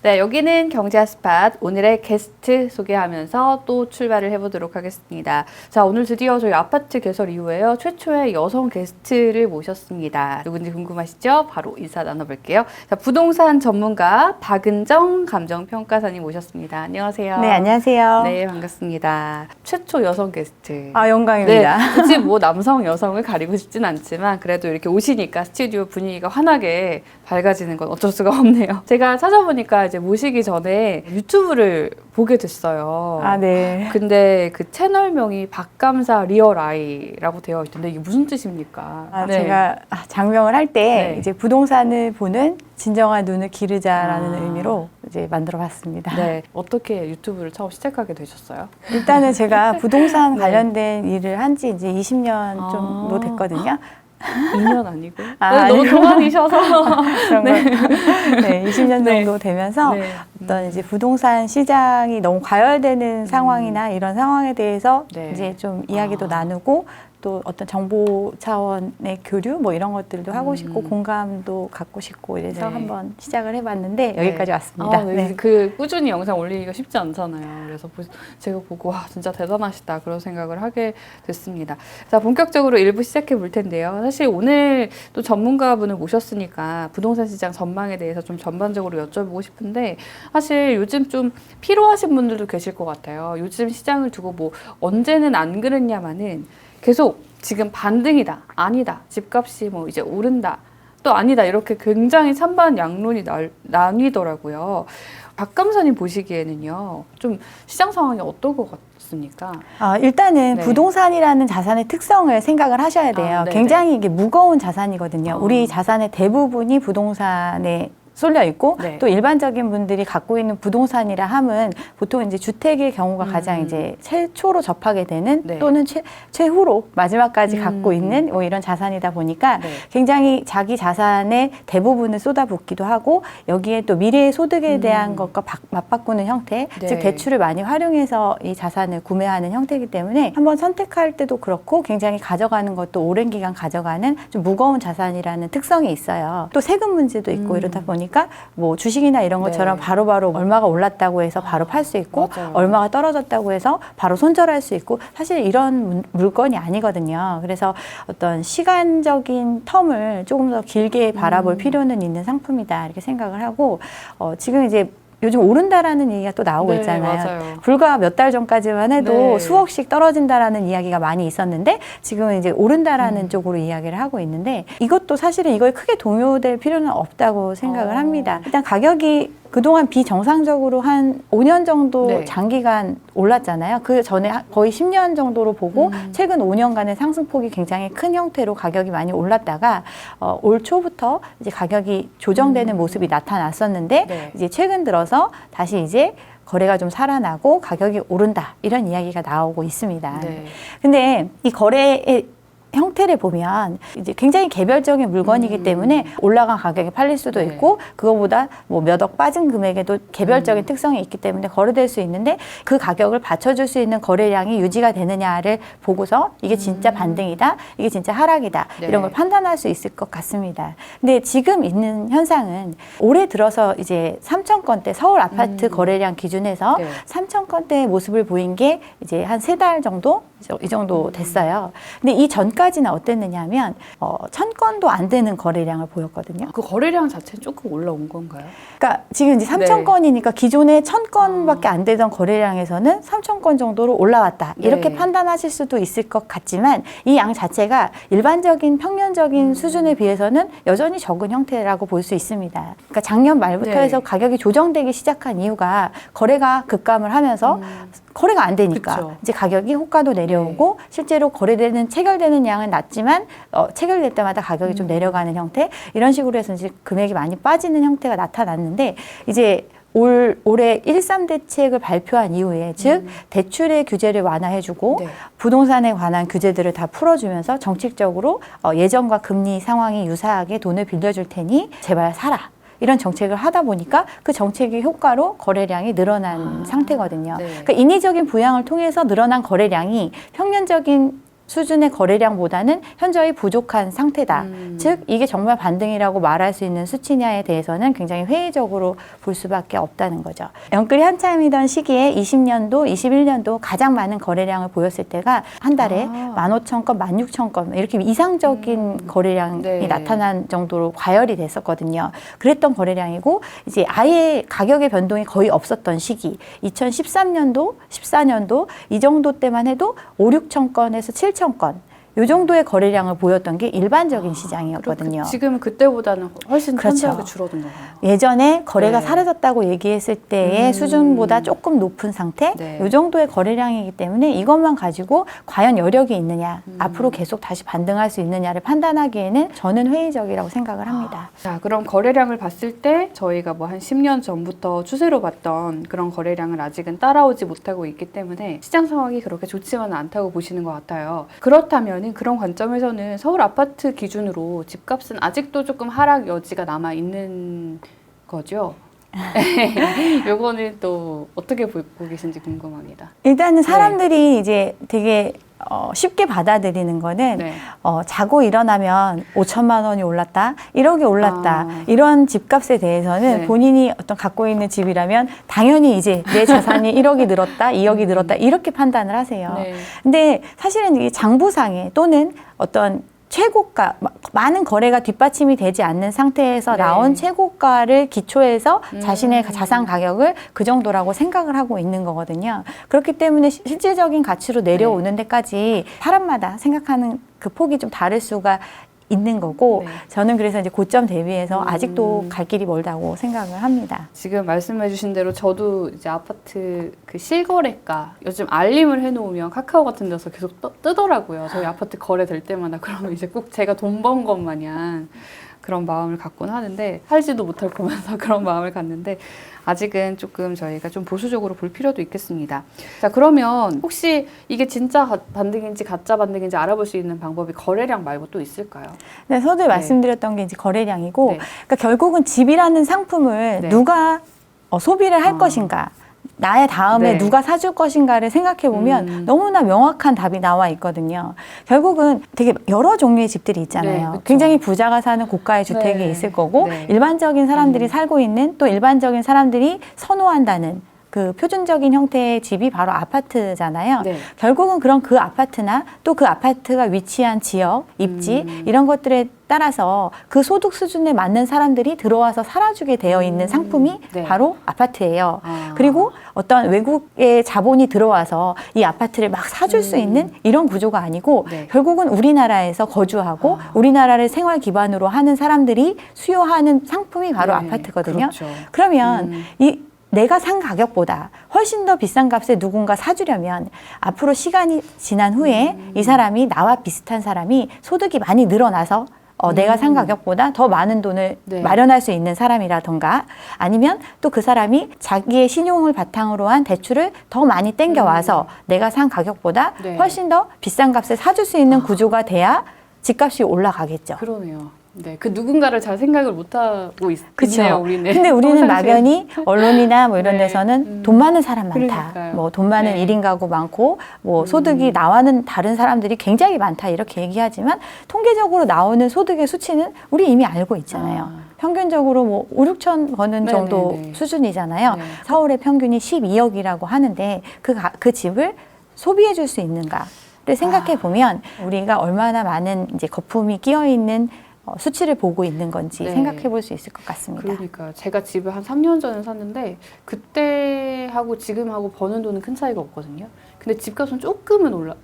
네, 여기는 경제와 스팟 오늘의 게스트 소개하면서 또 출발을 해보도록 하겠습니다. 자, 오늘 드디어 저희 아파트 개설 이후에요. 최초의 여성 게스트를 모셨습니다. 누군지 궁금하시죠? 바로 인사 나눠볼게요. 자, 부동산 전문가 박은정 감정평가사님 모셨습니다. 안녕하세요. 네, 안녕하세요. 네, 반갑습니다. 최초 여성 게스트. 아, 영광입니다. 네, 굳이 뭐 남성, 여성을 가리고 싶진 않지만 그래도 이렇게 오시니까 스튜디오 분위기가 환하게 밝아지는 건 어쩔 수가 없네요. 제가 찾아보니까 이제 모시기 전에 유튜브를 보게 됐어요. 아, 네. 근데 그 채널명이 박감사 리얼아이라고 되어 있던데 이게 무슨 뜻입니까? 아, 네. 제가 장명을 할 때 네. 이제 부동산을 보는 진정한 눈을 기르자라는 아. 의미로 이제 만들어 봤습니다. 네, 어떻게 유튜브를 처음 시작하게 되셨어요? 일단은 제가 부동산 네. 관련된 일을 한 지 이제 20년 정도 됐거든요. 2년 아니고? 아, 네, 너무 아니고. 동안이셔서. 그런 네. 거. 네, 20년 네. 정도 되면서 네. 어떤 이제 부동산 시장이 너무 과열되는 상황이나 이런 상황에 대해서 네. 이제 좀 이야기도 나누고 또 어떤 정보 차원의 교류 뭐 이런 것들도 하고 싶고 공감도 갖고 싶고 이래서 네. 한번 시작을 해봤는데 여기까지 왔습니다. 아, 네. 네. 그 꾸준히 영상 올리기가 쉽지 않잖아요. 그래서 제가 보고 와 진짜 대단하시다 그런 생각을 하게 됐습니다. 자, 본격적으로 일부 시작해 볼 텐데요. 사실 오늘 또 전문가분을 모셨으니까 부동산 시장 전망에 대해서 좀 전반적으로 여쭤보고 싶은데 사실 요즘 좀 피로하신 분들도 계실 것 같아요. 요즘 시장을 두고 뭐 언제는 안 그랬냐마는 계속 지금 반등이다, 아니다, 집값이 뭐 이제 오른다, 또 아니다 이렇게 굉장히 찬반 양론이 나뉘더라고요. 박 감사님 보시기에는요, 좀 시장 상황이 어떨 것 같습니까? 일단은 네. 부동산이라는 자산의 특성을 생각을 하셔야 돼요. 네네. 굉장히 이게 무거운 자산이거든요. 우리 자산의 대부분이 부동산에 쏠려 있고 네. 또 일반적인 분들이 갖고 있는 부동산이라 함은 보통 이제 주택의 경우가 가장 이제 최초로 접하게 되는 네. 또는 최후로 마지막까지 갖고 있는 뭐 이런 자산이다 보니까 네. 굉장히 자기 자산의 대부분을 쏟아붓기도 하고 여기에 또 미래의 소득에 대한 것과 맞바꾸는 형태, 네. 즉 대출을 많이 활용해서 이 자산을 구매하는 형태이기 때문에 한번 선택할 때도 그렇고 굉장히 가져가는 것도 오랜 기간 가져가는 좀 무거운 자산이라는 특성이 있어요. 또 세금 문제도 있고 이러다 보니까 뭐 주식이나 이런 것처럼 네. 바로바로 얼마가 올랐다고 해서 바로 팔 수 있고 맞아요. 얼마가 떨어졌다고 해서 바로 손절할 수 있고 사실 이런 물건이 아니거든요. 그래서 어떤 시간적인 텀을 조금 더 길게 바라볼 필요는 있는 상품이다 이렇게 생각을 하고 지금 이제 요즘 오른다라는 얘기가 또 나오고 네, 있잖아요. 맞아요. 불과 몇 달 전까지만 해도 네. 수억씩 떨어진다라는 이야기가 많이 있었는데 지금은 이제 오른다라는 쪽으로 이야기를 하고 있는데 이것도 사실은 이거에 크게 동요될 필요는 없다고 생각을 합니다. 일단 가격이 그동안 비정상적으로 한 5년 정도 네. 장기간 올랐잖아요. 그 전에 거의 10년 정도로 보고 최근 5년간의 상승폭이 굉장히 큰 형태로 가격이 많이 올랐다가 올 초부터 이제 가격이 조정되는 모습이 나타났었는데 네. 이제 최근 들어서 다시 이제 거래가 좀 살아나고 가격이 오른다 이런 이야기가 나오고 있습니다. 네. 근데 이 거래의 형태를 보면 이제 굉장히 개별적인 물건이기 때문에 올라간 가격에 팔릴 수도 네. 있고 그거보다 뭐 몇 억 빠진 금액에도 개별적인 특성이 있기 때문에 거래될 수 있는데 그 가격을 받쳐줄 수 있는 거래량이 유지가 되느냐를 보고서 이게 진짜 반등이다, 이게 진짜 하락이다 네. 이런 걸 판단할 수 있을 것 같습니다. 근데 지금 있는 현상은 올해 들어서 이제 3,000건대 서울 아파트 거래량 기준에서 네. 3,000건대의 모습을 보인 게 이제 한 3달 정도 이 정도 됐어요. 근데 이 전까지는 어땠느냐 하면 1,000건도 안 되는 거래량을 보였거든요. 그 거래량 자체는 조금 올라온 건가요? 그러니까 지금 이제 3,000건이니까 기존에 1,000건밖에 안 되던 거래량에서는 3,000건 정도로 올라왔다. 이렇게 네. 판단하실 수도 있을 것 같지만 이 양 자체가 일반적인 평년적인 수준에 비해서는 여전히 적은 형태라고 볼 수 있습니다. 그러니까 작년 말부터 네. 해서 가격이 조정되기 시작한 이유가 거래가 급감을 하면서 거래가 안 되니까 그쵸. 이제 가격이 호가도 내려오고 실제로 거래되는 체결되는 양은 낮지만 체결될 때마다 가격이 좀 내려가는 형태 이런 식으로 해서 이제 금액이 많이 빠지는 형태가 나타났는데 이제 올해 1.3 대책을 발표한 이후에 즉 대출의 규제를 완화해주고 네. 부동산에 관한 규제들을 다 풀어주면서 정책적으로 예전과 금리 상황이 유사하게 돈을 빌려줄 테니 제발 사라. 이런 정책을 하다 보니까 그 정책의 효과로 거래량이 늘어난 상태거든요. 네. 그러니까 인위적인 부양을 통해서 늘어난 거래량이 평년적인 수준의 거래량보다는 현저히 부족한 상태다. 즉 이게 정말 반등이라고 말할 수 있는 수치냐에 대해서는 굉장히 회의적으로 볼 수밖에 없다는 거죠. 영끌이 한참이던 시기에 20년도, 21년도 가장 많은 거래량을 보였을 때가 한 달에 15,000건, 16,000건 이렇게 이상적인 거래량이 네. 나타난 정도로 과열이 됐었거든요. 그랬던 거래량이고 이제 아예 가격의 변동이 거의 없었던 시기 2013년도, 14년도 이 정도 때만 해도 5, 6천 건에서 7천 건 요 정도의 거래량을 보였던 게 일반적인 시장이었거든요. 지금 그때보다는 훨씬 그렇죠. 현저하게 줄어든 거예요. 예전에 거래가 네. 사라졌다고 얘기했을 때의 수준보다 조금 높은 상태 네. 이 정도의 거래량이기 때문에 이것만 가지고 과연 여력이 있느냐 앞으로 계속 다시 반등할 수 있느냐를 판단하기에는 저는 회의적이라고 생각을 합니다. 자, 그럼 거래량을 봤을 때 저희가 뭐 한 10년 전부터 추세로 봤던 그런 거래량을 아직은 따라오지 못하고 있기 때문에 시장 상황이 그렇게 좋지만은 않다고 보시는 것 같아요. 그렇다면 그런 관점에서는 서울 아파트 기준으로 집값은 아직도 조금 하락 여지가 남아 있는 거죠. 요거는 또 어떻게 보고 계신지 궁금합니다. 일단은 사람들이 이제 되게 쉽게 받아들이는 거는 네. 자고 일어나면 5천만 원이 올랐다, 1억이 올랐다 이런 집값에 대해서는 네. 본인이 어떤 갖고 있는 집이라면 당연히 이제 내 자산이 1억이 늘었다, 2억이 늘었다 이렇게 판단을 하세요. 네. 근데 사실은 이게 장부상에 또는 어떤 최고가, 많은 거래가 뒷받침이 되지 않는 상태에서 네. 나온 최고가를 기초해서 자신의 자산 가격을 그 정도라고 생각을 하고 있는 거거든요. 그렇기 때문에 실질적인 가치로 내려오는 데까지 사람마다 생각하는 그 폭이 좀 다를 수가 있는 거고 네. 저는 그래서 이제 고점 대비해서 아직도 갈 길이 멀다고 생각을 합니다. 지금 말씀해주신 대로 저도 이제 아파트 그 실거래가 요즘 알림을 해놓으면 카카오 같은 데서 계속 뜨더라고요. 저희 아파트 거래될 때마다 그러면 이제 꼭 제가 돈 번 것 마냥 그런 마음을 갖곤 하는데 살지도 못할 거면서 그런 마음을 갖는데 아직은 조금 저희가 좀 보수적으로 볼 필요도 있겠습니다. 자, 그러면 혹시 이게 진짜 반등인지 가짜 반등인지 알아볼 수 있는 방법이 거래량 말고 또 있을까요? 네, 서두에 말씀드렸던 게 이제 거래량이고 네. 그러니까 결국은 집이라는 상품을 네. 누가 소비를 할 것인가 나의 다음에 네. 누가 사줄 것인가를 생각해 보면 너무나 명확한 답이 나와 있거든요. 결국은 되게 여러 종류의 집들이 있잖아요. 네, 그쵸. 굉장히 부자가 사는 고가의 주택이 네. 있을 거고 네. 일반적인 사람들이 살고 있는 또 일반적인 사람들이 선호한다는 그 표준적인 형태의 집이 바로 아파트잖아요. 네. 결국은 그런 그 아파트나 또 그 아파트가 위치한 지역, 입지 이런 것들에 따라서 그 소득 수준에 맞는 사람들이 들어와서 살아주게 되어 있는 상품이 네. 바로 아파트예요. 아. 그리고 어떤 외국의 자본이 들어와서 이 아파트를 막 사줄 수 있는 이런 구조가 아니고 네. 결국은 우리나라에서 거주하고 우리나라를 생활 기반으로 하는 사람들이 수요하는 상품이 바로 네. 아파트거든요. 그렇죠. 그러면 내가 산 가격보다 훨씬 더 비싼 값에 누군가 사주려면 앞으로 시간이 지난 후에 이 사람이 나와 비슷한 사람이 소득이 많이 늘어나서 내가 산 가격보다 더 많은 돈을 네. 마련할 수 있는 사람이라던가 아니면 또 그 사람이 자기의 신용을 바탕으로 한 대출을 더 많이 땡겨와서 내가 산 가격보다 네. 훨씬 더 비싼 값에 사줄 수 있는 구조가 돼야 집값이 올라가겠죠. 그러네요. 네, 그 누군가를 잘 생각을 못 하고 그쵸. 있네요, 우리는. 근데 우리는 평상시에. 막연히 언론이나 뭐 이런 네. 데서는 돈 많은 사람 많다. 그러니까요. 뭐 돈 많은 네. 1인 가구 많고 뭐 소득이 나와는 다른 사람들이 굉장히 많다 이렇게 얘기하지만 통계적으로 나오는 소득의 수치는 우리 이미 알고 있잖아요. 평균적으로 뭐 5, 6천 버는 네, 정도 네, 네. 수준이잖아요. 네. 서울의 평균이 12억이라고 하는데 그 집을 소비해 줄 수 있는가를 생각해 보면 우리가 얼마나 많은 이제 거품이 끼어 있는 수치를 보고 있는 건지 네. 생각해 볼 수 있을 것 같습니다. 그러니까 제가 집을 한 3년 전에 샀는데 그때하고 지금하고 버는 돈은 큰 차이가 없거든요. 근데 집값은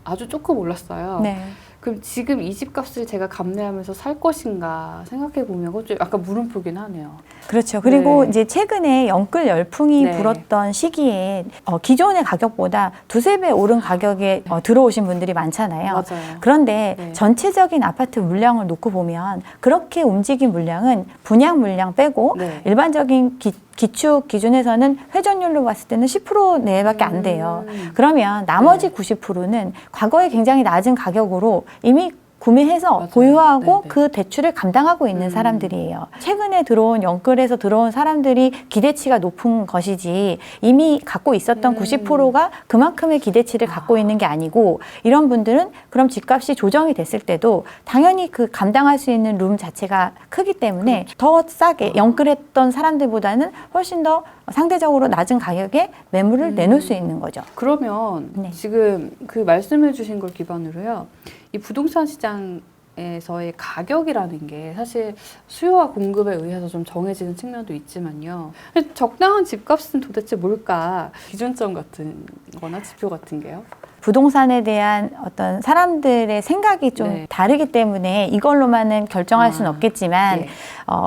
아주 조금 올랐어요. 네. 그럼 지금 이 집값을 제가 감내하면서 살 것인가 생각해 보면 그것도 약간 물음표긴 하네요. 그렇죠. 그리고 네. 이제 최근에 영끌 열풍이 네. 불었던 시기에 기존의 가격보다 두세 배 오른 가격에 들어오신 분들이 많잖아요. 맞아요. 그런데 네. 전체적인 아파트 물량을 놓고 보면 그렇게 움직인 물량은 분양 물량 빼고 네. 일반적인 기축 기준에서는 회전율로 봤을 때는 10% 내외밖에 안 돼요. 그러면 나머지 90%는 과거에 굉장히 낮은 가격으로 이미 구매해서 맞아요. 보유하고 네네. 그 대출을 감당하고 있는 사람들이에요. 최근에 들어온 영끌에서 들어온 사람들이 기대치가 높은 것이지 이미 갖고 있었던 90%가 그만큼의 기대치를 갖고 있는 게 아니고 이런 분들은 그럼 집값이 조정이 됐을 때도 당연히 그 감당할 수 있는 룸 자체가 크기 때문에 더 싸게 영끌했던 사람들보다는 훨씬 더 상대적으로 낮은 가격에 매물을 내놓을 수 있는 거죠. 그러면 네. 지금 그 말씀해 주신 걸 기반으로요. 이 부동산 시장에서의 가격이라는 게 사실 수요와 공급에 의해서 좀 정해지는 측면도 있지만요. 적당한 집값은 도대체 뭘까? 기준점 같은 거나 지표 같은 게요? 부동산에 대한 어떤 사람들의 생각이 좀 네. 다르기 때문에 이걸로만은 결정할 수는 없겠지만 네.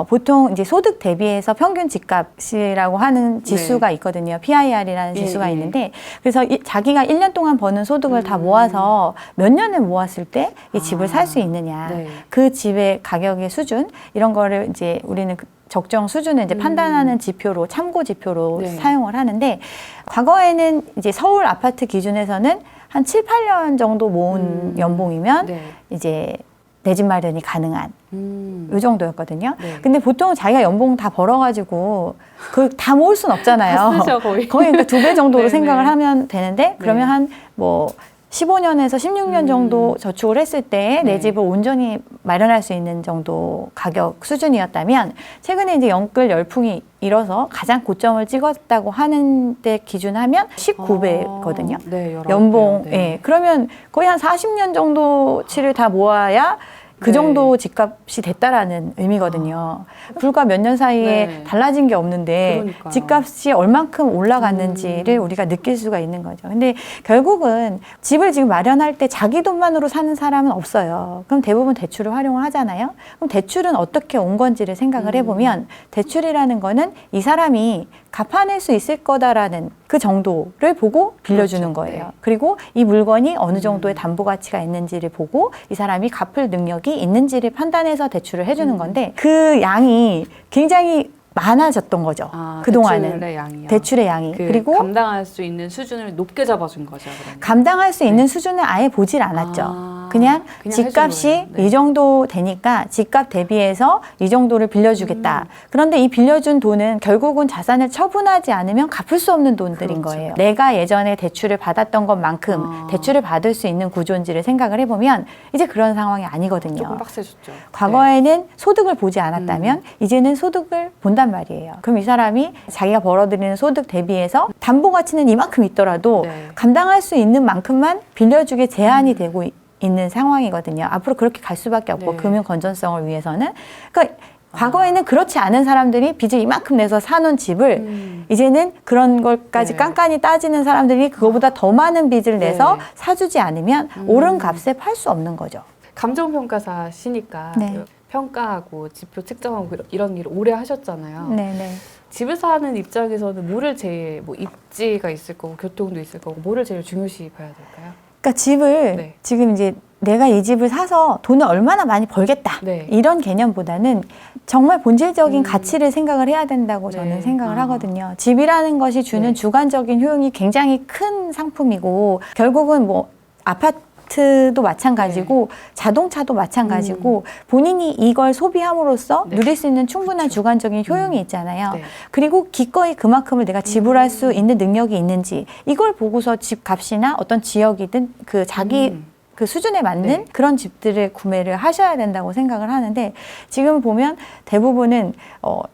보통 이제 소득 대비해서 평균 집값이라고 하는 지수가 있거든요. PIR이라는 예, 지수가 예. 있는데 그래서 자기가 1년 동안 버는 소득을 다 모아서 몇 년을 모았을 때 이 집을 살 수 있느냐. 네. 그 집의 가격의 수준 이런 거를 이제 우리는 적정 수준을 이제 판단하는 지표로 참고 지표로 네. 사용을 하는데 과거에는 이제 서울 아파트 기준에서는 한 7, 8년 정도 모은 연봉이면 네. 이제 내 집 마련이 가능한 이 정도였거든요. 네. 근데 보통 자기가 연봉 다 벌어가지고 그 다 모을 순 없잖아요. 다 쓰죠, 거의. 그러니까 2배 정도로 네, 생각을 네. 하면 되는데 그러면 네. 한 뭐 15년에서 16년 정도 저축을 했을 때 내 네. 집을 온전히 마련할 수 있는 정도 가격 수준이었다면 최근에 이제 영끌 열풍이 일어서 가장 고점을 찍었다고 하는 데 기준하면 19배거든요. 네, 연봉, 네. 예. 그러면 거의 한 40년 정도치를 다 모아야 그 네. 정도 집값이 됐다라는 의미거든요. 불과 몇 년 사이에 네. 달라진 게 없는데 그러니까요. 집값이 얼만큼 올라갔는지를 우리가 느낄 수가 있는 거죠. 근데 결국은 집을 지금 마련할 때 자기 돈만으로 사는 사람은 없어요. 그럼 대부분 대출을 활용을 하잖아요. 그럼 대출은 어떻게 온 건지를 생각을 해보면 대출이라는 거는 이 사람이 갚아낼 수 있을 거다라는 그 정도를 보고 빌려주는 그렇죠. 거예요. 네. 그리고 이 물건이 어느 정도의 담보 가치가 있는지를 보고 이 사람이 갚을 능력이 있는지를 판단해서 대출을 해주는 건데 그 양이 굉장히 많아졌던 거죠. 그동안은. 대출의 양이요. 대출의 양이. 그리고 그리고 감당할 수 있는 수준을 높게 잡아준 거죠. 그러면. 감당할 수 있는 수준을 아예 보질 않았죠. 그냥 집값이 해준 거예요. 네. 이 정도 되니까 집값 대비해서 이 정도를 빌려주겠다. 그런데 이 빌려준 돈은 결국은 자산을 처분하지 않으면 갚을 수 없는 돈들인 그렇죠. 거예요. 내가 예전에 대출을 받았던 것만큼 대출을 받을 수 있는 구조인지를 생각을 해보면 이제 그런 상황이 아니거든요. 조금 빡세졌죠. 과거에는 소득을 보지 않았다면 이제는 소득을 본단 말이에요. 그럼 이 사람이 자기가 벌어들이는 소득 대비해서 담보 가치는 이만큼 있더라도 네. 감당할 수 있는 만큼만 빌려주게 제한이 되고 있는 상황이거든요. 앞으로 그렇게 갈 수밖에 없고 네. 금융 건전성을 위해서는. 그러니까 과거에는 그렇지 않은 사람들이 빚을 이만큼 내서 사놓은 집을 이제는 그런 걸까지 네. 깐깐히 따지는 사람들이 그거보다 더 많은 빚을 내서 네. 사주지 않으면 오른 값에 팔 수 없는 거죠. 감정평가사시니까 네. 평가하고 지표 측정하고 이런 일을 오래 하셨잖아요. 네네. 집을 사는 입장에서는 뭐를 제일 뭐 입지가 있을 거고 교통도 있을 거고 뭐를 제일 중요시 봐야 될까요? 그러니까 집을 네. 지금 이제 내가 이 집을 사서 돈을 얼마나 많이 벌겠다 네. 이런 개념보다는 정말 본질적인 가치를 생각을 해야 된다고 네. 저는 생각을 하거든요. 집이라는 것이 주는 네. 주관적인 효용이 굉장히 큰 상품이고 결국은 뭐 아파트도 마찬가지고 자동차도 마찬가지고 본인이 이걸 소비함으로써 네. 누릴 수 있는 충분한 주관적인 효용이 있잖아요. 네. 그리고 기꺼이 그만큼을 내가 지불할 수 있는 능력이 있는지 이걸 보고서 집 값이나 어떤 지역이든 그 자기 그 수준에 맞는 네. 그런 집들을 구매를 하셔야 된다고 생각을 하는데 지금 보면 대부분은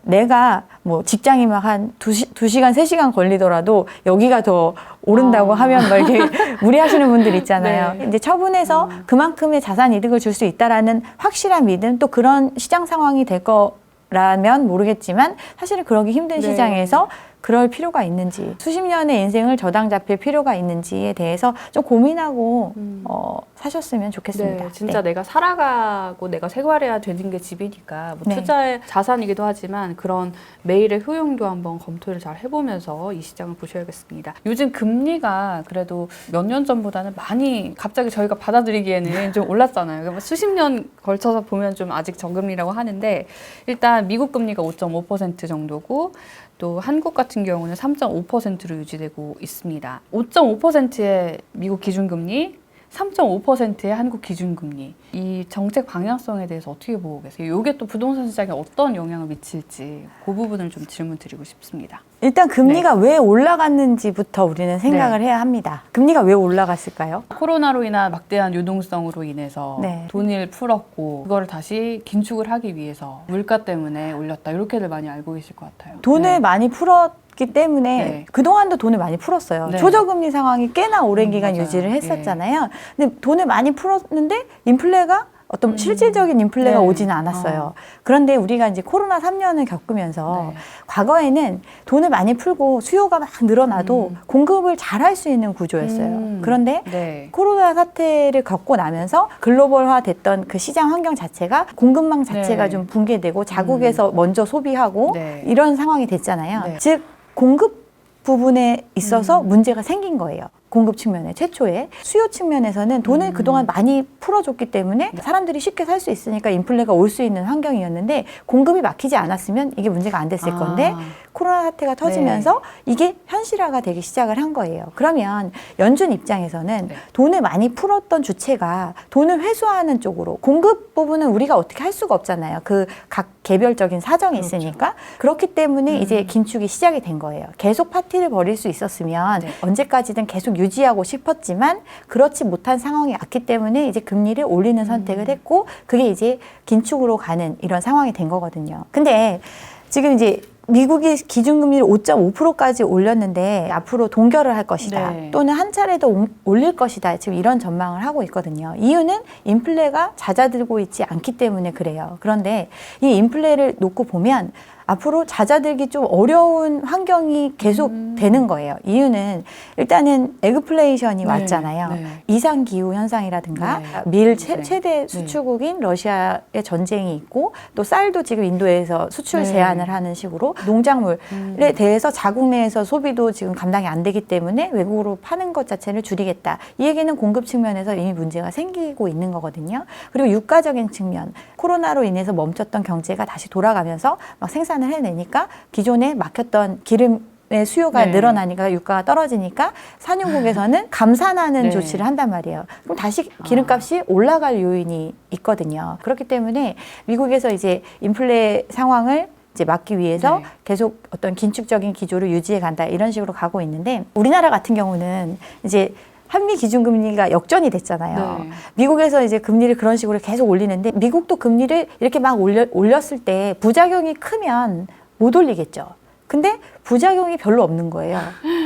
내가 뭐 직장이 막 한 2시간, 3시간 걸리더라도 여기가 더 오른다고 하면 막 이렇게 무리하시는 분들 있잖아요. 네. 이제 처분해서 그만큼의 자산 이득을 줄 수 있다라는 확실한 믿음 또 그런 시장 상황이 될 거라면 모르겠지만 사실은 그러기 힘든 네. 시장에서 그럴 필요가 있는지 수십 년의 인생을 저당 잡힐 필요가 있는지에 대해서 좀 고민하고 사셨으면 좋겠습니다. 네, 진짜 내가 살아가고 내가 생활해야 되는 게 집이니까 뭐 네. 투자의 자산이기도 하지만 그런 매일의 효용도 한번 검토를 잘 해보면서 이 시장을 보셔야겠습니다. 요즘 금리가 그래도 몇 년 전보다는 많이 갑자기 저희가 받아들이기에는 좀 올랐잖아요. 그러니까 수십 년 걸쳐서 보면 좀 아직 저금리라고 하는데 일단 미국 금리가 5.5% 정도고 또 한국 같은 경우는 3.5%로 유지되고 있습니다. 5.5%의 미국 기준금리 3.5%의 한국 기준금리. 이 정책 방향성에 대해서 어떻게 보고 계세요? 이게 또 부동산 시장에 어떤 영향을 미칠지 그 부분을 좀 질문 드리고 싶습니다. 일단 금리가 왜 올라갔는지부터 우리는 생각을 해야 합니다. 금리가 왜 올라갔을까요? 코로나로 인한 막대한 유동성으로 인해서 네. 돈을 풀었고 그거를 다시 긴축을 하기 위해서 물가 때문에 올렸다. 이렇게들 많이 알고 계실 것 같아요. 돈을 네. 많이 풀었기 때문에 네. 그동안도 돈을 많이 풀었어요. 네. 초저금리 상황이 꽤나 오랜 기간 맞아요. 유지를 했었잖아요. 근데 돈을 많이 풀었는데 인플레가 어떤 실질적인 인플레가 네. 오지는 않았어요. 그런데 우리가 이제 코로나 3년을 겪으면서 네. 과거에는 돈을 많이 풀고 수요가 막 늘어나도 공급을 잘 할 수 있는 구조였어요. 그런데 네. 코로나 사태를 겪고 나면서 글로벌화 됐던 그 시장 환경 자체가 공급망 자체가 네. 좀 붕괴되고 자국에서 먼저 소비하고 네. 이런 상황이 됐잖아요. 네. 즉 공급 부분에 있어서 문제가 생긴 거예요. 공급 측면에 최초에 수요 측면에서는 돈을 그동안 많이 풀어줬기 때문에 사람들이 쉽게 살 수 있으니까 인플레가 올 수 있는 환경이었는데 공급이 막히지 않았으면 이게 문제가 안 됐을 건데 코로나 사태가 터지면서 이게 현실화가 되기 시작을 한 거예요. 그러면 연준 입장에서는 네. 돈을 많이 풀었던 주체가 돈을 회수하는 쪽으로 공급 부분은 우리가 어떻게 할 수가 없잖아요. 그 각 개별적인 사정이 그렇죠. 있으니까 그렇기 때문에 이제 긴축이 시작이 된 거예요. 계속 파티를 벌일 수 있었으면 네. 언제까지든 계속 유지하고 싶었지만 그렇지 못한 상황이 왔기 때문에 이제 금리를 올리는 선택을 했고 그게 이제 긴축으로 가는 이런 상황이 된 거거든요. 근데 지금 이제 미국이 기준금리를 5.5%까지 올렸는데 앞으로 동결을 할 것이다. 네. 또는 한 차례 더 올릴 것이다. 지금 이런 전망을 하고 있거든요. 이유는 인플레가 잦아들고 있지 않기 때문에 그래요. 그런데 이 인플레를 놓고 보면 앞으로 잦아들기 좀 어려운 환경이 계속 되는 거예요. 이유는 일단은 에그플레이션이 네. 왔잖아요. 네. 이상기후 현상이라든가 네. 밀 네. 최대 수출국인 러시아의 전쟁이 있고 또 쌀도 지금 인도에서 수출 네. 제한을 하는 식으로 농작물에 대해서 자국 내에서 소비도 지금 감당이 안 되기 때문에 외국으로 파는 것 자체를 줄이겠다. 이 얘기는 공급 측면에서 이미 문제가 생기고 있는 거거든요. 그리고 유가적인 측면, 코로나로 인해서 멈췄던 경제가 다시 돌아가면서 막 생산을 해내니까 기존에 막혔던 기름의 수요가 네. 늘어나니까 유가가 떨어지니까 산유국에서는 감산하는 네. 조치를 한단 말이에요. 그럼 다시 기름값이 올라갈 요인이 있거든요. 그렇기 때문에 미국에서 이제 인플레 상황을 이제 막기 위해서 네. 계속 어떤 긴축적인 기조를 유지해 간다 이런 식으로 가고 있는데 우리나라 같은 경우는 이제 한미 기준금리가 역전이 됐잖아요. 네. 미국에서 이제 금리를 그런 식으로 계속 올리는데 미국도 금리를 이렇게 막 올렸을 때 부작용이 크면 못 올리겠죠. 근데 부작용이 별로 없는 거예요.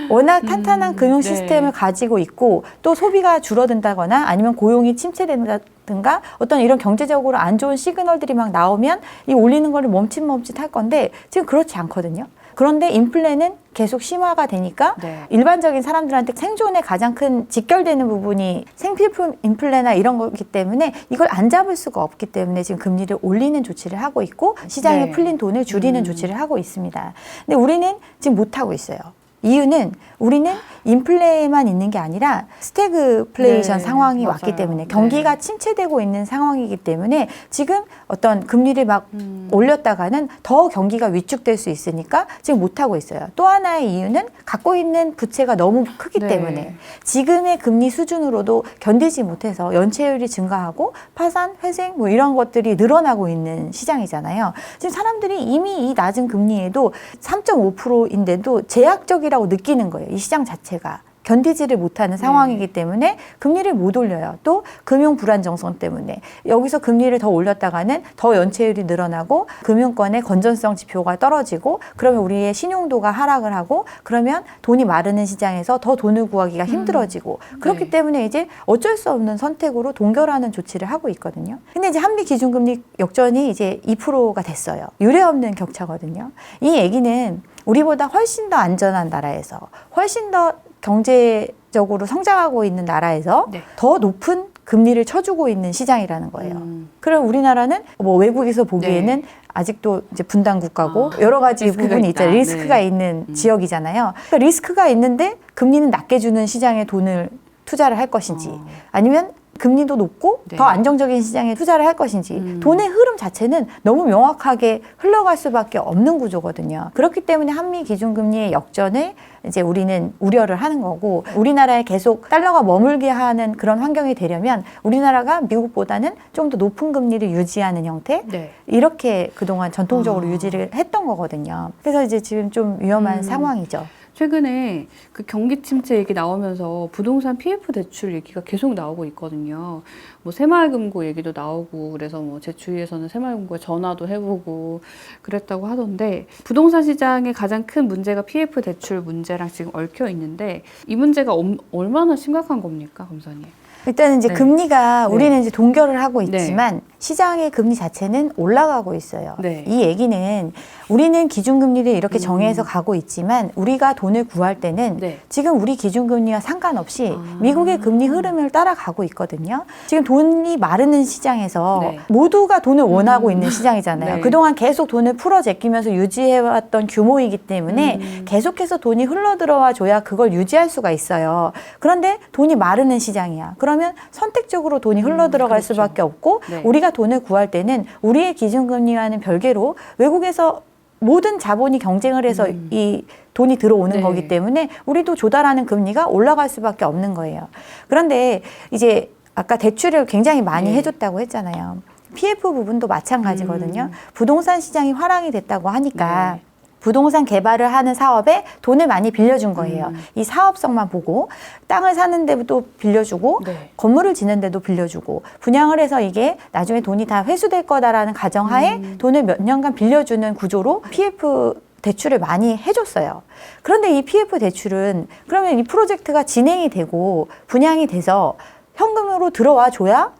워낙 탄탄한 금융 시스템을 네. 가지고 있고 또 소비가 줄어든다거나 아니면 고용이 침체된다든가 어떤 이런 경제적으로 안 좋은 시그널들이 막 나오면 이 올리는 거를 멈칫멈칫 할 건데 지금 그렇지 않거든요. 그런데 인플레는 계속 심화가 되니까 네. 일반적인 사람들한테 생존에 가장 큰 직결되는 부분이 생필품 인플레나 이런 거기 때문에 이걸 안 잡을 수가 없기 때문에 지금 금리를 올리는 조치를 하고 있고 시장에 네. 풀린 돈을 줄이는 조치를 하고 있습니다. 근데 우리는 지금 못하고 있어요. 이유는 우리는 인플레만 있는 게 아니라 스태그플레이션 네, 상황이 맞아요. 왔기 때문에 경기가 침체되고 있는 상황이기 때문에 지금 어떤 금리를 막 올렸다가는 더 경기가 위축될 수 있으니까 지금 못하고 있어요. 또 하나의 이유는 갖고 있는 부채가 너무 크기 네. 때문에 지금의 금리 수준으로도 견디지 못해서 연체율이 증가하고 파산, 회생 뭐 이런 것들이 늘어나고 있는 시장이잖아요. 지금 사람들이 이미 이 낮은 금리에도 3.5%인데도 제약적이라고 느끼는 거예요. 이 시장 자체가. 견디지를 못하는 상황이기 때문에 금리를 못 올려요. 또 금융 불안정성 때문에 여기서 금리를 더 올렸다가는 더 연체율이 늘어나고 금융권의 건전성 지표가 떨어지고 그러면 우리의 신용도가 하락을 하고 그러면 돈이 마르는 시장에서 더 돈을 구하기가 힘들어지고 그렇기 네. 때문에 이제 어쩔 수 없는 선택으로 동결하는 조치를 하고 있거든요. 근데 이제 한미 기준금리 역전이 이제 2%가 됐어요. 유례없는 격차거든요. 이 얘기는 우리보다 훨씬 더 안전한 나라에서 훨씬 더 경제적으로 성장하고 있는 나라에서 네. 더 높은 금리를 쳐주고 있는 시장이라는 거예요. 그럼 우리나라는 뭐 외국에서 보기에는 네. 아직도 이제 분단 국가고 여러 가지 리스크가 부분이 있다. 있잖아요. 리스크가 네. 있는 지역이잖아요. 그러니까 리스크가 있는데 금리는 낮게 주는 시장에 돈을 투자를 할 것인지 아니면 금리도 높고 네. 더 안정적인 시장에 투자를 할 것인지 돈의 흐름 자체는 너무 명확하게 흘러갈 수밖에 없는 구조거든요. 그렇기 때문에 한미 기준금리의 역전을 이제 우리는 우려를 하는 거고, 우리나라에 계속 달러가 머물게 하는 그런 환경이 되려면 우리나라가 미국보다는 좀 더 높은 금리를 유지하는 형태, 네. 이렇게 그동안 전통적으로 유지를 했던 거거든요. 그래서 이제 지금 좀 위험한 상황이죠. 최근에 그 경기 침체 얘기 나오면서 부동산 PF 대출 얘기가 계속 나오고 있거든요. 뭐 새마을금고 얘기도 나오고, 그래서 뭐 제 주위에서는 새마을금고에 전화도 해보고 그랬다고 하던데, 부동산 시장의 가장 큰 문제가 PF 대출 문제랑 지금 얽혀 있는데, 이 문제가 얼마나 심각한 겁니까, 검사님? 일단은 이제 네. 금리가 네. 우리는 이제 동결을 하고 네. 있지만 시장의 금리 자체는 올라가고 있어요. 네. 이 얘기는 우리는 기준금리를 이렇게 정해서 가고 있지만 우리가 돈을 구할 때는 네. 지금 우리 기준금리와 상관없이 미국의 금리 흐름을 따라가고 있거든요. 지금 돈이 마르는 시장에서 네. 모두가 돈을 원하고 있는 시장이잖아요. 네. 그동안 계속 돈을 풀어 제끼면서 유지해왔던 규모이기 때문에 계속해서 돈이 흘러들어와 줘야 그걸 유지할 수가 있어요. 그런데 돈이 마르는 시장이야. 그러면 선택적으로 돈이 흘러들어갈 그렇죠. 수밖에 없고, 네. 우리가 돈을 구할 때는 우리의 기준금리와는 별개로 외국에서 모든 자본이 경쟁을 해서 이 돈이 들어오는 네. 거기 때문에 우리도 조달하는 금리가 올라갈 수밖에 없는 거예요. 그런데 이제 아까 대출을 굉장히 많이 네. 해줬다고 했잖아요. PF 부분도 마찬가지거든요. 부동산 시장이 화랑이 됐다고 하니까 네. 부동산 개발을 하는 사업에 돈을 많이 빌려준 거예요. 이 사업성만 보고 땅을 사는 데도 빌려주고 네. 건물을 짓는 데도 빌려주고 분양을 해서 이게 나중에 돈이 다 회수될 거다라는 가정하에 돈을 몇 년간 빌려주는 구조로 PF 대출을 많이 해줬어요. 그런데 이 PF 대출은 그러면 이 프로젝트가 진행이 되고 분양이 돼서 현금으로 들어와 줘야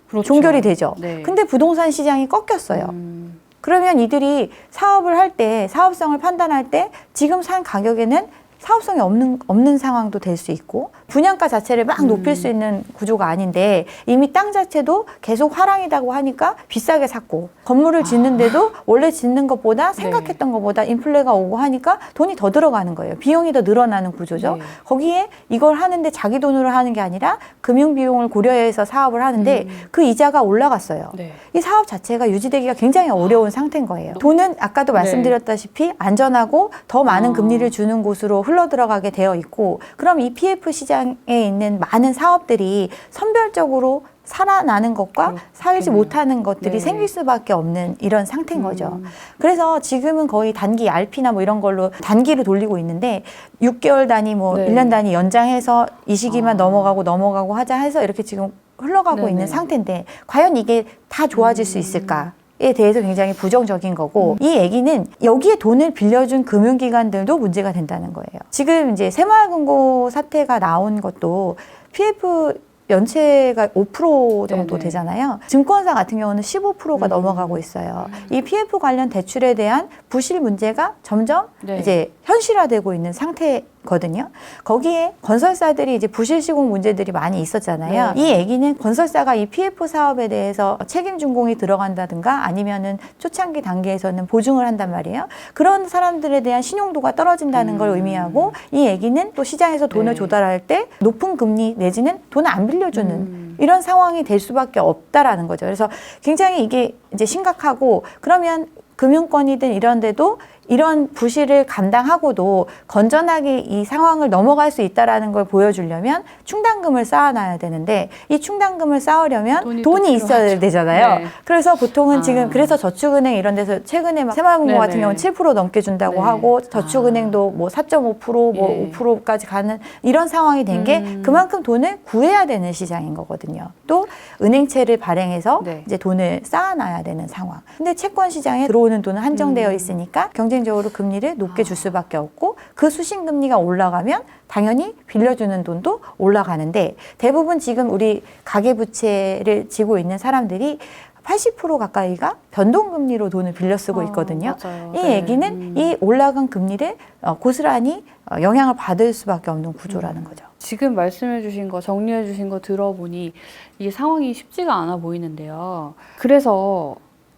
그렇죠. 종결이 되죠. 네. 근데 부동산 시장이 꺾였어요. 그러면 이들이 사업을 할 때, 사업성을 판단할 때 지금 산 가격에는 사업성이 없는 상황도 될 수 있고, 분양가 자체를 막 높일 수 있는 구조가 아닌데 이미 땅 자체도 계속 화랑이다고 하니까 비싸게 샀고, 건물을 짓는데도 원래 짓는 것보다 생각했던 것보다 인플레가 오고 하니까 돈이 더 들어가는 거예요. 비용이 더 늘어나는 구조죠. 네. 거기에 이걸 하는데 자기 돈으로 하는 게 아니라 금융 비용을 고려해서 사업을 하는데 그 이자가 올라갔어요. 네. 이 사업 자체가 유지되기가 굉장히 어려운 상태인 거예요. 돈은 아까도 말씀드렸다시피 안전하고 더 많은 금리를 주는 곳으로 흘러들어가게 되어 있고, 그럼 이 PF 시장에 있는 많은 사업들이 선별적으로 살아나는 것과 그렇겠네요. 살지 못하는 것들이 네. 생길 수밖에 없는 이런 상태인 거죠. 그래서 지금은 거의 단기 RP나 뭐 이런 걸로 단기로 돌리고 있는데 6개월 단위 뭐 네. 1년 단위 연장해서 이 시기만 넘어가고 하자 해서 이렇게 지금 흘러가고 네네. 있는 상태인데, 과연 이게 다 좋아질 수 있을까? 에 대해서 굉장히 부정적인 거고, 이 얘기는 여기에 돈을 빌려준 금융기관들도 문제가 된다는 거예요. 지금 이제 새마을금고 사태가 나온 것도 PF 연체가 5% 정도 네네. 되잖아요. 증권사 같은 경우는 15%가 넘어가고 있어요. 이 PF 관련 대출에 대한 부실 문제가 점점 네. 이제 현실화되고 있는 상태거든요. 거기에 건설사들이 이제 부실 시공 문제들이 많이 있었잖아요. 네. 이 얘기는 건설사가 이 PF 사업에 대해서 책임 준공이 들어간다든가 아니면은 초창기 단계에서는 보증을 한단 말이에요. 그런 사람들에 대한 신용도가 떨어진다는 걸 의미하고, 이 얘기는 또 시장에서 돈을 네. 조달할 때 높은 금리 내지는 돈을 안 빌려주는 이런 상황이 될 수밖에 없다라는 거죠. 그래서 굉장히 이게 이제 심각하고, 그러면 금융권이든 이런 데도 이런 부실을 감당하고도 건전하게 이 상황을 넘어갈 수 있다라는 걸 보여주려면 충당금을 쌓아놔야 되는데, 이 충당금을 쌓으려면 돈이 있어야 필요하죠. 되잖아요. 네. 그래서 보통은 지금 그래서 저축은행 이런 데서 최근에 막 새마을금고 네네. 같은 경우는 7% 넘게 준다고 네. 하고, 저축은행도 뭐 4.5% 뭐 예. 5%까지 가는 이런 상황이 된 게 그만큼 돈을 구해야 되는 시장인 거거든요. 또 은행채를 발행해서 네. 이제 돈을 쌓아놔야 되는 상황. 근데 채권 시장에 들어오는 돈은 한정되어 있으니까 경쟁적으로 금리를 높게 줄 수밖에 없고, 그 수신금리가 올라가면 당연히 빌려주는 돈도 올라가는데, 대부분 지금 우리 가계부채를 지고 있는 사람들이 80% 가까이가 변동금리로 돈을 빌려 쓰고 있거든요. 맞아요. 이 네. 얘기는 이 올라간 금리를 고스란히 영향을 받을 수밖에 없는 구조라는 거죠. 지금 말씀해 주신 거, 정리해 주신 거 들어보니 이 상황이 쉽지가 않아 보이는데요. 그래서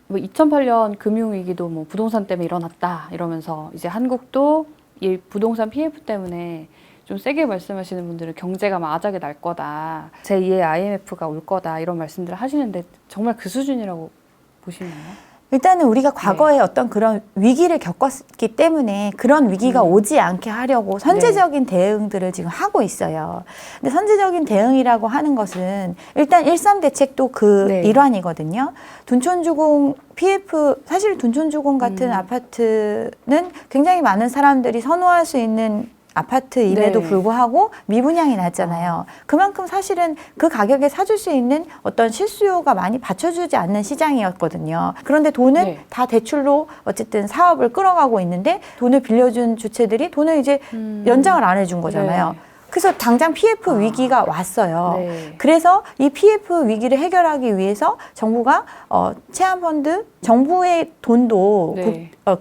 뭐 2008년 금융위기도 뭐 부동산 때문에 일어났다 이러면서 이제 한국도 이 부동산 PF 때문에 좀 세게 말씀하시는 분들은 경제가 마작에 날 거다. 제2의 IMF가 올 거다. 이런 말씀들을 하시는데 정말 그 수준이라고 보시나요? 일단은 우리가 과거에 어떤 그런 위기를 겪었기 때문에 그런 위기가 오지 않게 하려고 선제적인 대응들을 지금 하고 있어요. 근데 선제적인 대응이라고 하는 것은 일단 1.3 대책도 그 일환이거든요. 둔촌주공 PF, 사실 둔촌주공 같은 아파트는 굉장히 많은 사람들이 선호할 수 있는 아파트임에도 불구하고 미분양이 났잖아요. 그만큼 사실은 그 가격에 사줄 수 있는 어떤 실수요가 많이 받쳐주지 않는 시장이었거든요. 그런데 돈은 다 대출로 어쨌든 사업을 끌어가고 있는데 돈을 빌려준 주체들이 돈을 이제 연장을 안 해준 거잖아요. 그래서 당장 PF 위기가 왔어요. 그래서 이 PF 위기를 해결하기 위해서 정부가 체험펀드, 정부의 돈도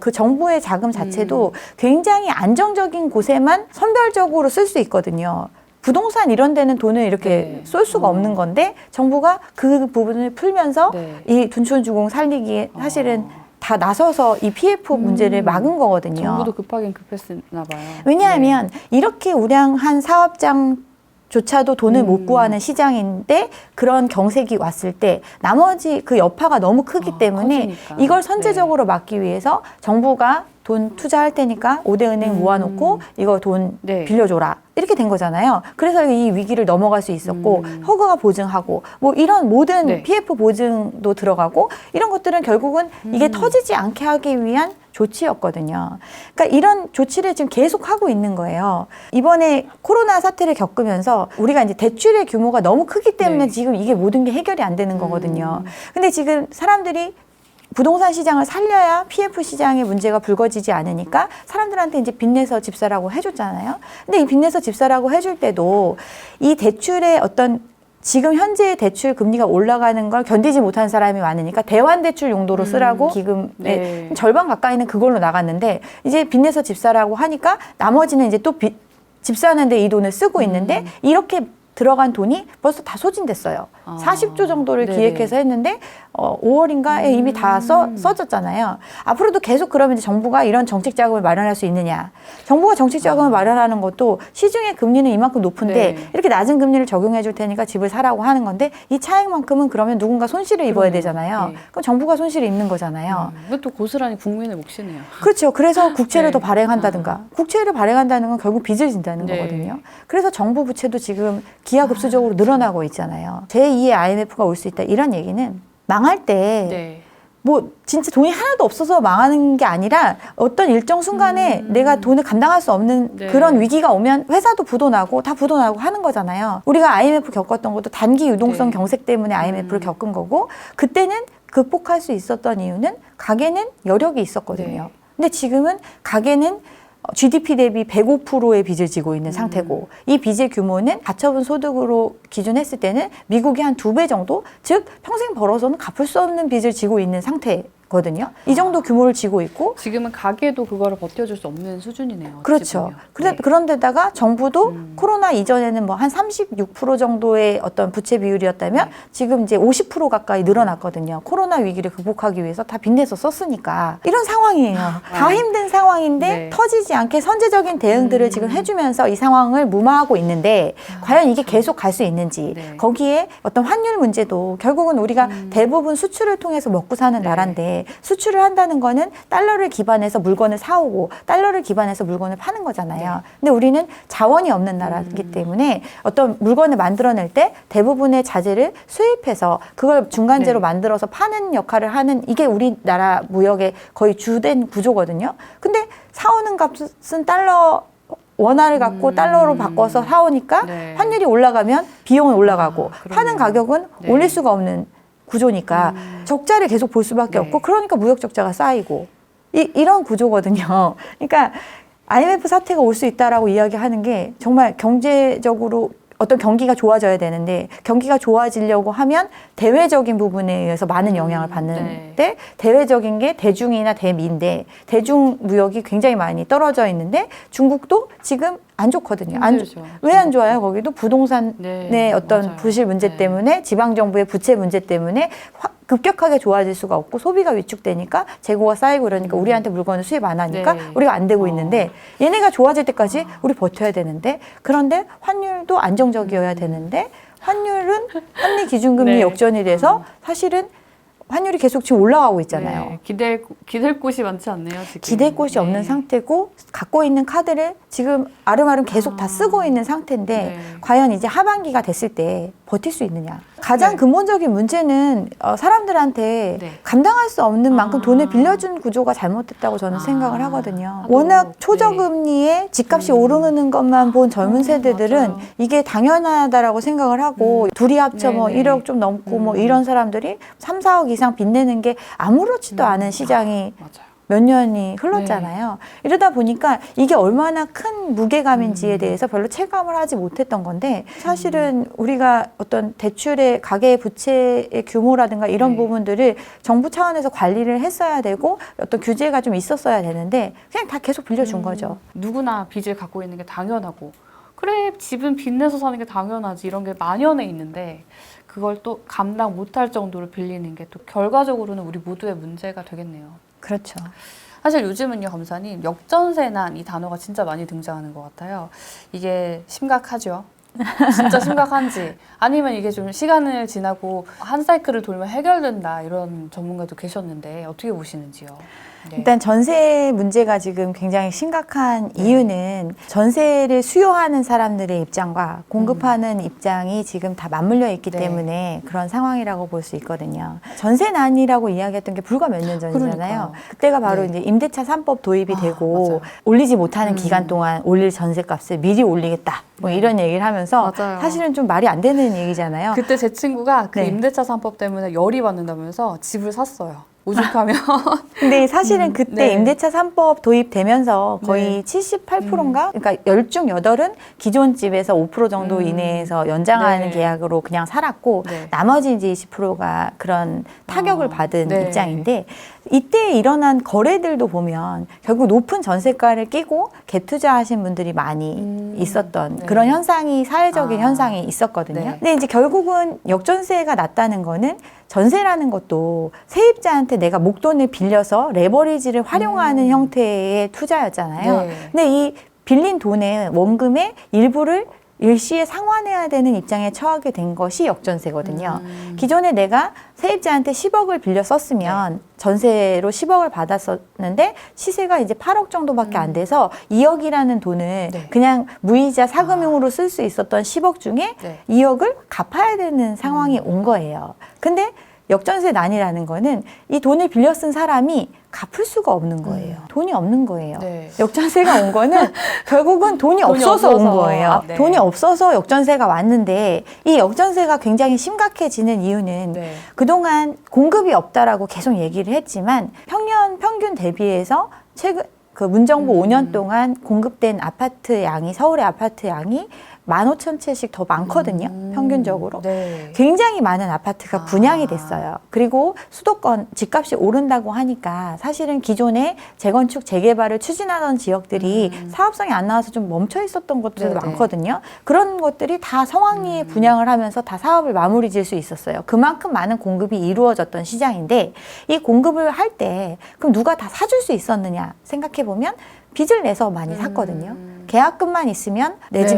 그 정부의 자금 자체도 굉장히 안정적인 곳에만 선별적으로 쓸 수 있거든요. 부동산 이런 데는 돈을 이렇게 쏠 수가 없는 건데 정부가 그 부분을 풀면서 이 둔촌주공 살리기에 사실은 다 나서서 이 PF 문제를 막은 거거든요. 정부도 급하긴 급했나 봐요. 왜냐하면 이렇게 우량한 사업장조차도 돈을 못 구하는 시장인데 그런 경색이 왔을 때 나머지 그 여파가 너무 크기 때문에 커지니까. 이걸 선제적으로 막기 위해서 정부가 돈 투자할 테니까 5대 은행 모아놓고 이거 돈 빌려줘라. 이렇게 된 거잖아요. 그래서 이 위기를 넘어갈 수 있었고 허그가 보증하고 뭐 이런 모든 PF 보증도 들어가고 이런 것들은 결국은 이게 터지지 않게 하기 위한 조치였거든요. 그러니까 이런 조치를 지금 계속 하고 있는 거예요. 이번에 코로나 사태를 겪으면서 우리가 이제 대출의 규모가 너무 크기 때문에 지금 이게 모든 게 해결이 안 되는 거거든요. 근데 지금 사람들이 부동산 시장을 살려야 PF 시장의 문제가 불거지지 않으니까 사람들한테 이제 빚내서 집사라고 해줬잖아요. 근데 이 빚내서 집사라고 해줄 때도 이 대출의 어떤 지금 현재의 대출 금리가 올라가는 걸 견디지 못한 사람이 많으니까 대환 대출 용도로 쓰라고 기금의 절반 가까이는 그걸로 나갔는데 이제 빚내서 집사라고 하니까 나머지는 이제 또 집 사는데 이 돈을 쓰고 있는데 이렇게 들어간 돈이 벌써 다 소진됐어요. 40조 정도를 기획해서 했는데 5월인가에 이미 다 써졌잖아요. 앞으로도 계속 그러면 이제 정부가 이런 정책 자금을 마련할 수 있느냐. 정부가 정책 자금을 마련하는 것도 시중의 금리는 이만큼 높은데 이렇게 낮은 금리를 적용해 줄 테니까 집을 사라고 하는 건데 이 차익만큼은 그러면 누군가 손실을 입어야 되잖아요. 그럼 정부가 손실을 입는 거잖아요. 이것도 고스란히 국민의 몫이네요. 그렇죠. 그래서 국채를 더 발행한다든가 국채를 발행한다는 건 결국 빚을 진다는 거거든요. 그래서 정부 부채도 지금 기하급수적으로 늘어나고 있잖아요. 제2의 IMF가 올 수 있다. 이런 얘기는 망할 때 뭐 진짜 돈이 하나도 없어서 망하는 게 아니라 어떤 일정 순간에 내가 돈을 감당할 수 없는 그런 위기가 오면 회사도 부도나고 다 부도나고 하는 거잖아요. 우리가 IMF 겪었던 것도 단기 유동성 경색 때문에 IMF를 겪은 거고 그때는 극복할 수 있었던 이유는 가계는 여력이 있었거든요. 근데 지금은 가계는 GDP 대비 105%의 빚을 지고 있는 상태고 이 빚의 규모는 가처분 소득으로 기준했을 때는 미국의 한 2배 정도, 즉 평생 벌어서는 갚을 수 없는 빚을 지고 있는 상태거든요. 이 정도 규모를 지고 있고 지금은 가게도 그거를 버텨줄 수 없는 수준이네요. 그렇죠. 그런데다가 정부도 코로나 이전에는 뭐 한 36% 정도의 어떤 부채 비율이었다면 지금 이제 50% 가까이 늘어났거든요. 코로나 위기를 극복하기 위해서 다 빚내서 썼으니까 이런 상황이에요. 다 힘든 상황인데 터지지 않게 선제적인 대응들을 지금 해주면서 이 상황을 무마하고 있는데 과연 이게 계속 갈 수 있는지 거기에 어떤 환율 문제도 결국은 우리가 대부분 수출을 통해서 먹고 사는 나라인데 수출을 한다는 거는 달러를 기반해서 물건을 사오고 달러를 기반해서 물건을 파는 거잖아요. 근데 우리는 자원이 없는 나라이기 때문에 어떤 물건을 만들어낼 때 대부분의 자재를 수입해서 그걸 중간재로 만들어서 파는 역할을 하는 이게 우리나라 무역의 거의 주된 구조거든요. 근데 사오는 값은 달러 원화를 갖고 달러로 바꿔서 사오니까 환율이 올라가면 비용은 올라가고 파는 가격은 올릴 수가 없는 구조니까 적자를 계속 볼 수밖에 없고 그러니까 무역 적자가 쌓이고 이런 구조거든요. 그러니까 IMF 사태가 올 수 있다라고 이야기하는 게 정말 경제적으로 어떤 경기가 좋아져야 되는데 경기가 좋아지려고 하면 대외적인 부분에 의해서 많은 영향을 받는데 대외적인 게 대중이나 대미인데 대중 무역이 굉장히 많이 떨어져 있는데 중국도 지금 안 좋거든요. 왜 안 좋아요? 거기도 부동산의 어떤 부실 문제 때문에 지방정부의 부채 문제 때문에 급격하게 좋아질 수가 없고 소비가 위축되니까 재고가 쌓이고 이러니까 우리한테 물건을 수입 안 하니까 네. 우리가 안 되고 있는데 얘네가 좋아질 때까지 우리 버텨야 되는데 그런데 환율도 안정적이어야 되는데 환율은 한미 기준금리 네. 역전이 돼서 사실은 환율이 계속 지금 올라가고 있잖아요. 네. 기댈 곳이 많지 않네요. 지금. 기댈 곳이 없는 상태고 갖고 있는 카드를 지금 아름아름 계속 다 쓰고 있는 상태인데 네. 과연 이제 하반기가 됐을 때 버틸 수 있느냐. 가장 네. 근본적인 문제는 사람들한테 네. 감당할 수 없는 만큼 아. 돈을 빌려준 구조가 잘못됐다고 저는 생각을 하거든요. 또, 워낙 네. 초저금리에 집값이 오르는 것만 본 젊은 세대들은 맞아요. 이게 당연하다라고 생각을 하고 둘이 합쳐 뭐 네네. 1억 좀 넘고 뭐 이런 사람들이 3, 4억 이상 빚내는 게 아무렇지도 않은 시장이 맞아요. 몇 년이 흘렀잖아요. 이러다 보니까 이게 얼마나 큰 무게감인지에 대해서 별로 체감을 하지 못했던 건데 사실은 우리가 어떤 대출의 가계 부채의 규모라든가 이런 네. 부분들을 정부 차원에서 관리를 했어야 되고 어떤 규제가 좀 있었어야 되는데 그냥 다 계속 빌려준 거죠. 누구나 빚을 갖고 있는 게 당연하고 그래 집은 빚내서 사는 게 당연하지 이런 게 만연해 있는데 그걸 또 감당 못할 정도로 빌리는 게 또 결과적으로는 우리 모두의 문제가 되겠네요. 그렇죠. 사실 요즘은요, 검사님, 역전세난 이 단어가 진짜 많이 등장하는 것 같아요. 이게 심각하죠? 진짜 심각한지 아니면 이게 좀 시간을 지나고 한 사이클을 돌면 해결된다 이런 전문가도 계셨는데 어떻게 보시는지요? 네. 일단 전세 문제가 지금 굉장히 심각한 이유는 전세를 수요하는 사람들의 입장과 공급하는 입장이 지금 다 맞물려 있기 네. 때문에 그런 상황이라고 볼 수 있거든요. 전세난이라고 이야기했던 게 불과 몇 년 전이잖아요. 그러니까요. 그때가 바로 네. 이제 임대차 3법 도입이 되고 맞아요. 올리지 못하는 기간 동안 올릴 전세값을 미리 올리겠다. 뭐 이런 얘기를 하면서 맞아요. 사실은 좀 말이 안 되는 얘기잖아요. 그때 제 친구가 그 네. 임대차 3법 때문에 열이 받는다면서 집을 샀어요. 오죽하면. 근데 사실은 그때 네. 임대차 3법 도입되면서 거의 네. 78%인가? 그러니까 10중 8은 기존 집에서 5% 정도 이내에서 연장하는 네. 계약으로 그냥 살았고 네. 나머지 이제 20%가 그런 타격을 받은 네. 입장인데 이때 일어난 거래들도 보면 결국 높은 전세가를 끼고 갭투자하신 분들이 많이 있었던 네. 그런 현상이 사회적인 현상이 있었거든요. 네. 근데 이제 결국은 역전세가 났다는 거는 전세라는 것도 세입자한테 내가 목돈을 빌려서 레버리지를 활용하는 형태의 투자였잖아요. 네. 근데 이 빌린 돈의 원금의 일부를 일시에 상환해야 되는 입장에 처하게 된 것이 역전세거든요. 기존에 내가 세입자한테 10억을 빌려 썼으면 전세로 10억을 받았었는데 시세가 이제 8억 정도밖에 안 돼서 2억이라는 돈을 네. 그냥 무이자 사금융으로 쓸 수 있었던 10억 중에 네. 2억을 갚아야 되는 상황이 온 거예요. 근데 역전세 난이라는 거는 이 돈을 빌려 쓴 사람이 갚을 수가 없는 거예요. 돈이 없는 거예요. 네. 역전세가 온 거는 결국은 돈이 없어서 온 거예요. 아, 네. 돈이 없어서 역전세가 왔는데 이 역전세가 굉장히 심각해지는 이유는 네. 그동안 공급이 없다라고 계속 얘기를 했지만 평년 평균 대비해서 최근 그 문정부 5년 동안 공급된 아파트 양이 서울의 아파트 양이 15,000채씩 더 많거든요. 평균적으로. 네. 굉장히 많은 아파트가 분양이 됐어요. 그리고 수도권 집값이 오른다고 하니까 사실은 기존에 재건축, 재개발을 추진하던 지역들이 사업성이 안 나와서 좀 멈춰 있었던 것들도 네네. 많거든요. 그런 것들이 다 성황리에 분양을 하면서 다 사업을 마무리 지을 수 있었어요. 그만큼 많은 공급이 이루어졌던 시장인데 이 공급을 할 때 그럼 누가 다 사줄 수 있었느냐 생각해 보면 빚을 내서 많이 샀거든요. 계약금만 있으면 내 네,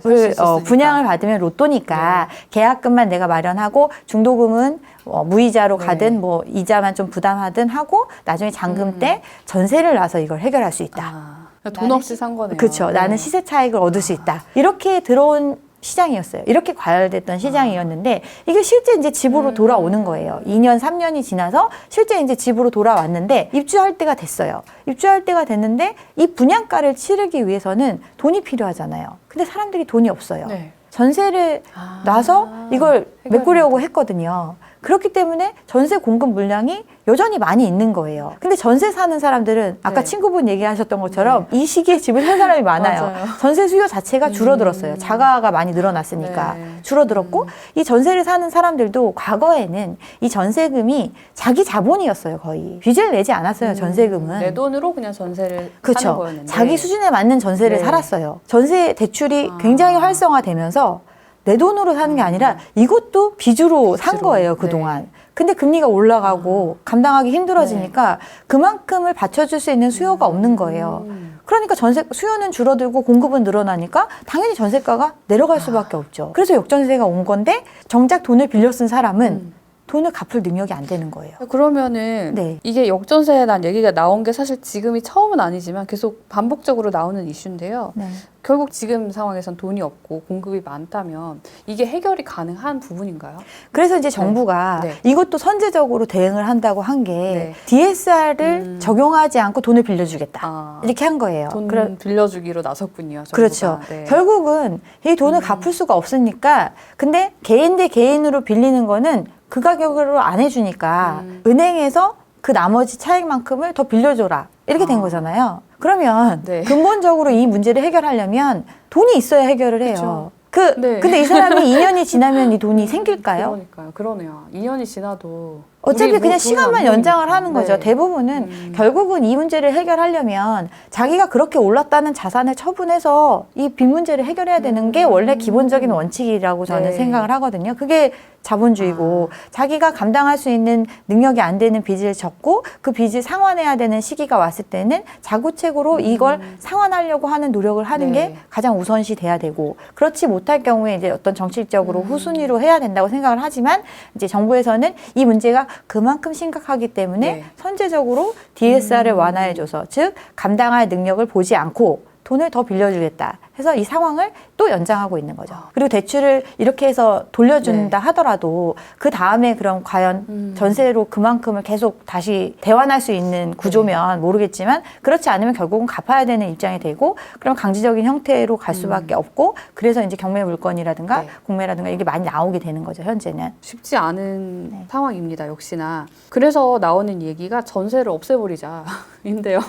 살수 집을 있었으니까. 분양을 받으면 로또니까 계약금만 내가 마련하고 중도금은 무이자로 네. 가든 뭐 이자만 좀 부담하든 하고 나중에 잔금 때 전세를 놔서 이걸 해결할 수 있다. 아, 돈 없이 산 거네요. 그렇죠. 네. 나는 시세 차익을 얻을 수 있다. 이렇게 들어온 시장이었어요. 이렇게 과열됐던 시장이었는데 이게 실제 이제 집으로 돌아오는 거예요. 2년, 3년이 지나서 실제 이제 집으로 돌아왔는데 입주할 때가 됐어요. 입주할 때가 됐는데 이 분양가를 치르기 위해서는 돈이 필요하잖아요. 근데 사람들이 돈이 없어요. 네. 전세를 아, 놔서 이걸 해결해야 메꾸려고 했거든요. 그렇기 때문에 전세 공급 물량이 여전히 많이 있는 거예요. 근데 전세 사는 사람들은 아까 네. 친구분 얘기하셨던 것처럼 이 시기에 집을 산 사람이 많아요. 맞아요. 전세 수요 자체가 줄어들었어요. 자가가 많이 늘어났으니까 네. 줄어들었고 이 전세를 사는 사람들도 과거에는 이 전세금이 자기 자본이었어요. 거의 빚을 내지 않았어요. 전세금은. 내 돈으로 그냥 전세를 사는 그렇죠. 거였는데 자기 수준에 맞는 전세를 네. 살았어요. 전세 대출이 굉장히 활성화되면서 내 돈으로 사는 게 아니라 이것도 빚으로 산 빚으로. 거예요, 네. 그동안. 근데 금리가 올라가고 감당하기 힘들어지니까 그만큼을 받쳐줄 수 있는 수요가 없는 거예요. 그러니까 전세 수요는 줄어들고 공급은 늘어나니까 당연히 전세가가 내려갈 수밖에 없죠. 그래서 역전세가 온 건데 정작 돈을 빌려 쓴 사람은 돈을 갚을 능력이 안 되는 거예요. 그러면은 네. 이게 역전세에 대한 얘기가 나온 게 사실 지금이 처음은 아니지만 계속 반복적으로 나오는 이슈인데요. 네. 결국 지금 상황에선 돈이 없고 공급이 많다면 이게 해결이 가능한 부분인가요? 그래서 이제 정부가 네. 이것도 선제적으로 대응을 한다고 한 게 네. DSR을 적용하지 않고 돈을 빌려주겠다. 이렇게 한 거예요. 돈 빌려주기로 나섰군요. 정부가. 그렇죠. 네. 결국은 이 돈을 갚을 수가 없으니까 근데 개인 대 개인으로 빌리는 거는 그 가격으로 안 해주니까 은행에서 그 나머지 차익만큼을 더 빌려줘라. 이렇게 된 거잖아요. 그러면 네. 근본적으로 이 문제를 해결하려면 돈이 있어야 해결을 해요. 그쵸. 네. 근데 이 사람이 2년이 지나면 이 돈이 생길까요? 그러니까요. 그러네요. 2년이 지나도 어차피 우리 그냥 뭐 시간만 돈이 안 연장을 보이니까. 하는 거죠. 네. 대부분은 결국은 이 문제를 해결하려면 자기가 그렇게 올랐다는 자산을 처분해서 이 빚 문제를 해결해야 되는 게 원래 기본적인 원칙이라고 저는 네. 생각을 하거든요. 그게 자본주의고 자기가 감당할 수 있는 능력이 안 되는 빚을 졌고 그 빚을 상환해야 되는 시기가 왔을 때는 자구책으로 이걸 상환하려고 하는 노력을 하는 네. 게 가장 우선시 돼야 되고 그렇지 못할 경우에 이제 어떤 정치적으로 후순위로 해야 된다고 생각을 하지만 이제 정부에서는 이 문제가 그만큼 심각하기 때문에 네. 선제적으로 DSR을 완화해줘서 즉 감당할 능력을 보지 않고 돈을 더 빌려주겠다 해서 이 상황을 또 연장하고 있는 거죠. 그리고 대출을 이렇게 해서 돌려준다 하더라도 그 다음에 그럼 과연 전세로 그만큼을 계속 다시 대환할 수 있는 구조면 모르겠지만 그렇지 않으면 결국은 갚아야 되는 입장이 되고 그럼 강제적인 형태로 갈 수밖에 없고 그래서 이제 경매 물건이라든가 네. 공매라든가 이게 많이 나오게 되는 거죠. 현재는. 쉽지 않은 네. 상황입니다. 역시나. 그래서 나오는 얘기가 전세를 없애버리자인데요.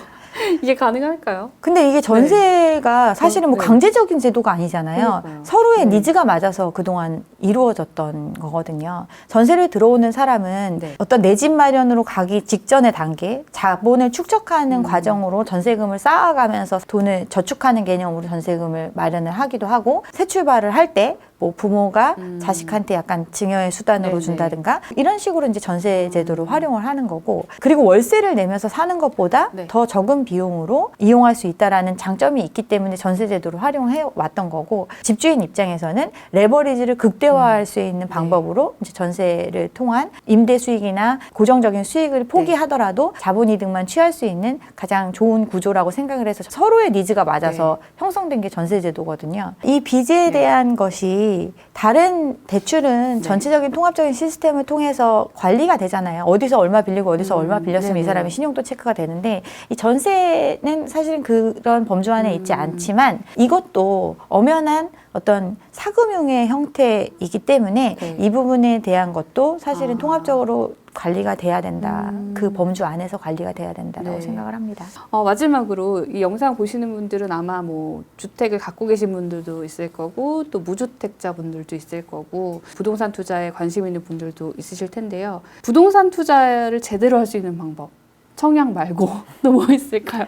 이게 가능할까요? 근데 이게 전세가 사실은 뭐 네. 강제적인 제도가 아니잖아요. 그러니까요. 서로의 네. 니즈가 맞아서 그동안 이루어졌던 거거든요. 전세를 들어오는 사람은 네. 어떤 내 집 마련으로 가기 직전의 단계, 자본을 축적하는 과정으로 전세금을 쌓아가면서 돈을 저축하는 개념으로 전세금을 마련을 하기도 하고 새 출발을 할 때 뭐 부모가 자식한테 약간 증여의 수단으로 네네. 준다든가 이런 식으로 이제 전세 제도를 활용을 하는 거고 그리고 월세를 내면서 사는 것보다 네. 더 적은 비용으로 이용할 수 있다라는 장점이 있기 때문에 전세 제도를 활용해 왔던 거고 집주인 입장에서는 레버리지를 극대화할 수 있는 방법으로 이제 전세를 통한 임대 수익이나 고정적인 수익을 포기하더라도 자본이득만 취할 수 있는 가장 좋은 구조라고 생각을 해서 서로의 니즈가 맞아서 형성된 게 전세 제도거든요. 이 빚에 대한 것이 다른 대출은 전체적인 통합적인 시스템을 통해서 관리가 되잖아요. 어디서 얼마 빌리고 어디서 얼마 빌렸으면 이 사람의 신용도 체크가 되는데 이 전세는 사실은 그런 범주 안에 있지 않지만 이것도 엄연한 어떤 사금융의 형태이기 때문에 네. 이 부분에 대한 것도 사실은 통합적으로 관리가 돼야 된다. 그 범주 안에서 관리가 돼야 된다라고 네. 생각을 합니다. 마지막으로 이 영상 보시는 분들은 아마 뭐 주택을 갖고 계신 분들도 있을 거고 또 무주택자분들도 있을 거고 부동산 투자에 관심 있는 분들도 있으실 텐데요. 부동산 투자를 제대로 할 수 있는 방법 청약 말고 또 뭐 있을까요?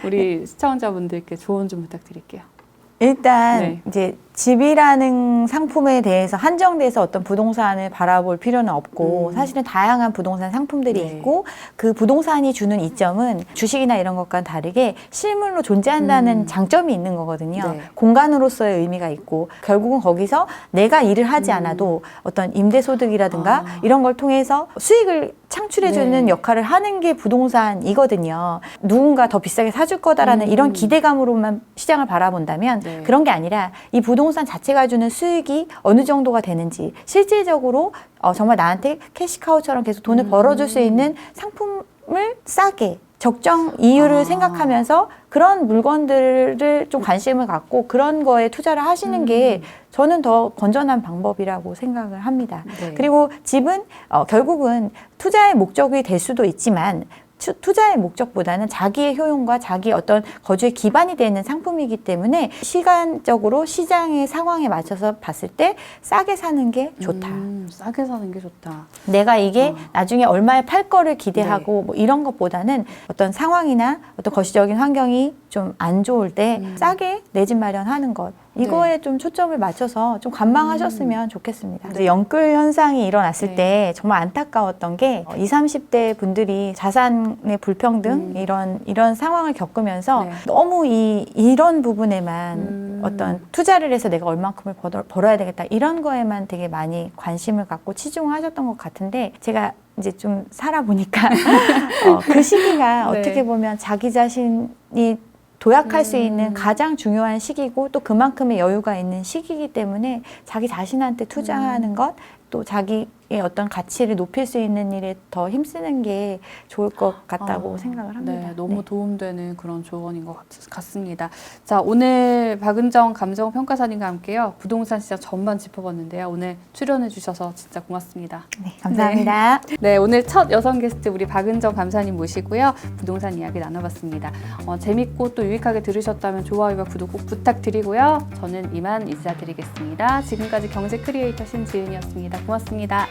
우리 시청자분들께 조언 좀 부탁드릴게요. 일단 네. 이제 집이라는 상품에 대해서 한정돼서 어떤 부동산을 바라볼 필요는 없고 사실은 다양한 부동산 상품들이 네. 있고 그 부동산이 주는 이점은 주식이나 이런 것과는 다르게 실물로 존재한다는 장점이 있는 거거든요. 네. 공간으로서의 의미가 있고 결국은 거기서 내가 일을 하지 않아도 어떤 임대소득이라든가 이런 걸 통해서 수익을 창출해주는 네. 역할을 하는 게 부동산이거든요. 누군가 더 비싸게 사줄 거다라는 이런 기대감으로만 시장을 바라본다면 네. 그런 게 아니라 이 부동산 자체가 주는 수익이 어느 정도가 되는지 실질적으로 정말 나한테 캐시카우처럼 계속 돈을 벌어줄 수 있는 상품을 싸게 적정 이유를 생각하면서 그런 물건들을 좀 관심을 갖고 그런 거에 투자를 하시는 게 저는 더 건전한 방법이라고 생각을 합니다. 네. 그리고 집은 결국은 투자의 목적이 될 수도 있지만 투자의 목적보다는 자기의 효용과 자기 어떤 거주의 기반이 되는 상품이기 때문에 시간적으로 시장의 상황에 맞춰서 봤을 때 싸게 사는 게 좋다. 싸게 사는 게 좋다. 내가 이게 나중에 얼마에 팔 거를 기대하고 뭐 이런 것보다는 어떤 상황이나 어떤 거시적인 환경이 좀 안 좋을 때 싸게 내 집 마련하는 것 이거에 좀 초점을 맞춰서 좀 관망하셨으면 좋겠습니다. 네. 이제 영끌 현상이 일어났을 네. 때 정말 안타까웠던 게 20, 30대 분들이 자산의 불평등 이런 상황을 겪으면서 네. 너무 이런 부분에만 어떤 투자를 해서 내가 얼만큼을 벌어야 되겠다 이런 거에만 되게 많이 관심을 갖고 치중하셨던 것 같은데 제가 이제 좀 살아보니까 그 시기가 네. 어떻게 보면 자기 자신이 도약할 수 있는 가장 중요한 시기고 또 그만큼의 여유가 있는 시기이기 때문에 자기 자신한테 투자하는 것 또 자기의 어떤 가치를 높일 수 있는 일에 더 힘쓰는 게 좋을 것 같다고 생각을 합니다. 네, 너무 도움되는 그런 조언인 것 같습니다. 자, 오늘 박은정 감정평가사님과 함께요. 부동산 시장 전반 짚어봤는데요. 오늘 출연해 주셔서 진짜 고맙습니다. 네, 감사합니다. 네, 오늘 첫 여성 게스트 우리 박은정 감사님 모시고요. 부동산 이야기 나눠봤습니다. 재밌고 또 유익하게 들으셨다면 좋아요와 구독 꼭 부탁드리고요. 저는 이만 인사드리겠습니다. 지금까지 경제 크리에이터 신지은이었습니다. 고맙습니다.